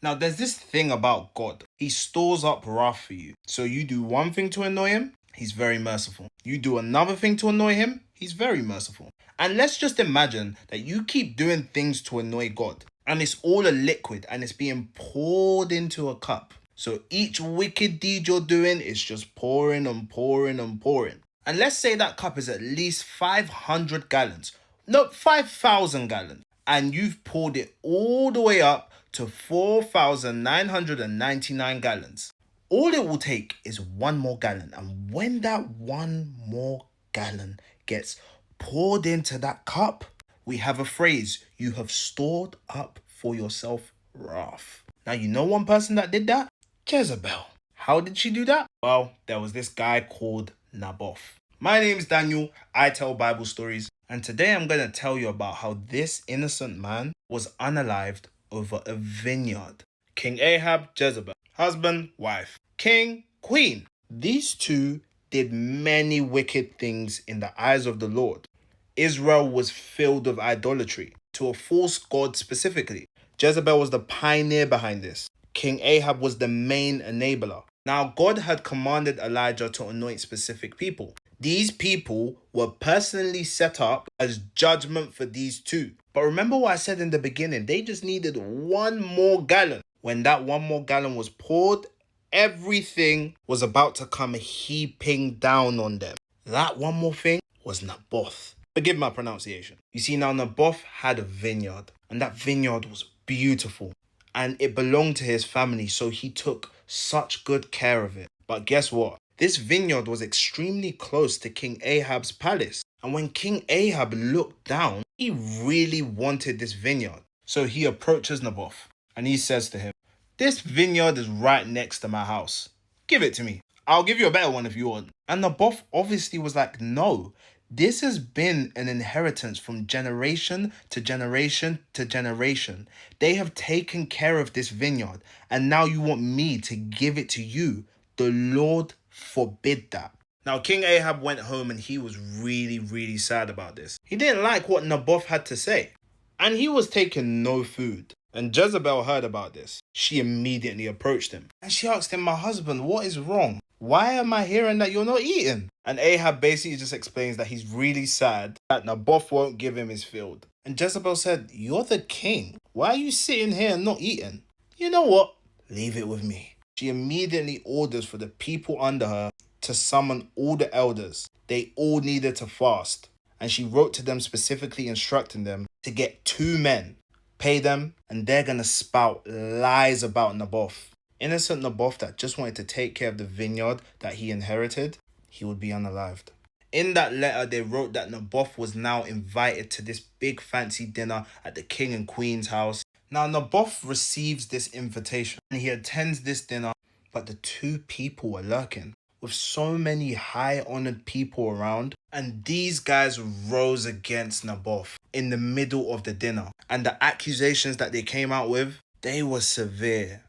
Now, there's this thing about God. He stores up wrath for you. So you do one thing to annoy him, he's very merciful. You do another thing to annoy him, he's very merciful. And let's just imagine that you keep doing things to annoy God. And it's all a liquid and it's being poured into a cup. So each wicked deed you're doing is just pouring and pouring and pouring. And let's say that cup is at least 500 gallons. No, 5,000 gallons. And you've poured it all the way up to 4,999 gallons. All it will take is one more gallon. And when that one more gallon gets poured into that cup, we have a phrase: you have stored up for yourself wrath. Now, you know one person that did that? Jezebel. How did she do that? Well, there was this guy called Naboth. My name is Daniel. I tell Bible stories. And today I'm going to tell you about how this innocent man was unalived over a vineyard. King Ahab, Jezebel. Husband, wife. King, queen. These two did many wicked things in the eyes of the Lord. Israel was filled with idolatry to a false god specifically. Jezebel was the pioneer behind this. King Ahab was the main enabler. Now, God had commanded Elijah to anoint specific people. These people were personally set up as judgment for these two. But remember what I said in the beginning, they just needed one more gallon. When that one more gallon was poured, everything was about to come heaping down on them. That one more thing was Naboth. Forgive my pronunciation. You see, now Naboth had a vineyard, and that vineyard was beautiful, and it belonged to his family, so he took such good care of it. But guess what? This vineyard was extremely close to King Ahab's palace. And when King Ahab looked down, he really wanted this vineyard. So he approaches Naboth and he says to him, "This vineyard is right next to my house. Give it to me. I'll give you a better one if you want." And Naboth obviously was like, "No, this has been an inheritance from generation to generation to generation. They have taken care of this vineyard, and now you want me to give it to you. The Lord forbid that." Now, King Ahab went home and he was really sad about this. He didn't like what Naboth had to say, and he was taking no food. And Jezebel heard about this. She immediately approached him and she asked him, "My husband, what is wrong? Why am I hearing that you're not eating?" And Ahab basically just explains that he's really sad that Naboth won't give him his field. And Jezebel said, "You're the king. Why are you sitting here and not eating? You know what? Leave it with me." She immediately orders for the people under her to summon all the elders. They all needed to fast. And she wrote to them specifically instructing them to get 2 men, pay them, and they're going to spout lies about Naboth. Innocent Naboth that just wanted to take care of the vineyard that he inherited, he would be unalived. In that letter, they wrote that Naboth was now invited to this big fancy dinner at the king and queen's house. Now, Naboth receives this invitation and he attends this dinner, but the 2 people were lurking. With so many high-honored people around, and these guys rose against Naboth in the middle of the dinner. And the accusations that they came out with, they were severe.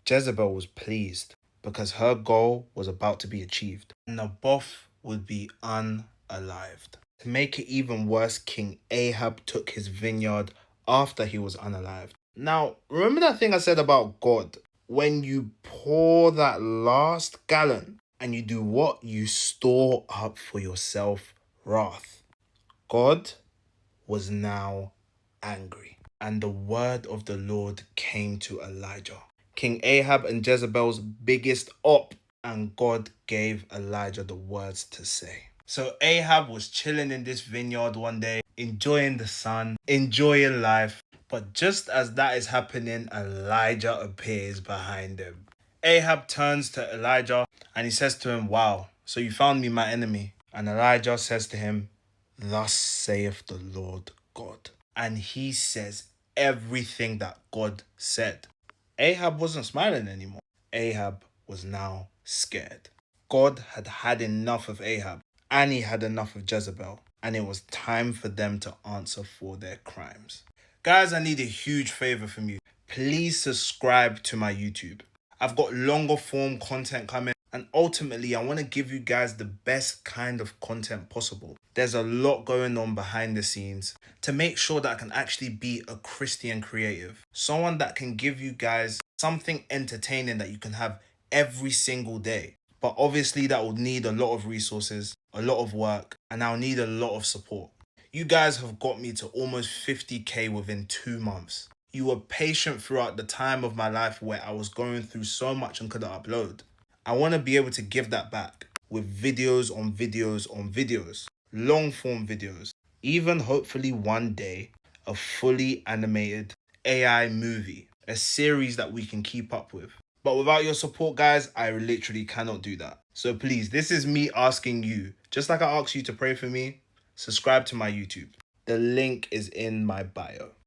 Jezebel was pleased because her goal was about to be achieved. Naboth would be unalived. To make it even worse, King Ahab took his vineyard after he was unalived. Now, remember that thing I said about God? When you pour that last gallon, and you do what? You store up for yourself wrath. God was now angry, and the word of the Lord came to Elijah. King Ahab and Jezebel's biggest op, and God gave Elijah the words to say. So Ahab was chilling in this vineyard one day, enjoying the sun, enjoying life. But just as that is happening, Elijah appears behind him. Ahab turns to Elijah and he says to him, "Wow, so you found me my enemy." And Elijah says to him, "Thus saith the Lord God." And he says everything that God said. Ahab wasn't smiling anymore. Ahab was now scared. God had had enough of Ahab and he had enough of Jezebel. And it was time for them to answer for their crimes. Guys, I need a huge favor from you. Please subscribe to my YouTube. I've got longer form content coming, and ultimately I want to give you guys the best kind of content possible. There's a lot going on behind the scenes to make sure that I can actually be a Christian creative. Someone that can give you guys something entertaining that you can have every single day. But obviously, that will need a lot of resources, a lot of work, and I'll need a lot of support. You guys have got me to almost 50K within 2 months. You were patient throughout the time of my life where I was going through so much and couldn't upload. I want to be able to give that back with videos on videos on videos, long form videos, even hopefully one day a fully animated AI movie, a series that we can keep up with. But without your support, guys, I literally cannot do that. So please, this is me asking you, just like I asked you to pray for me, subscribe to my YouTube. The link is in my bio.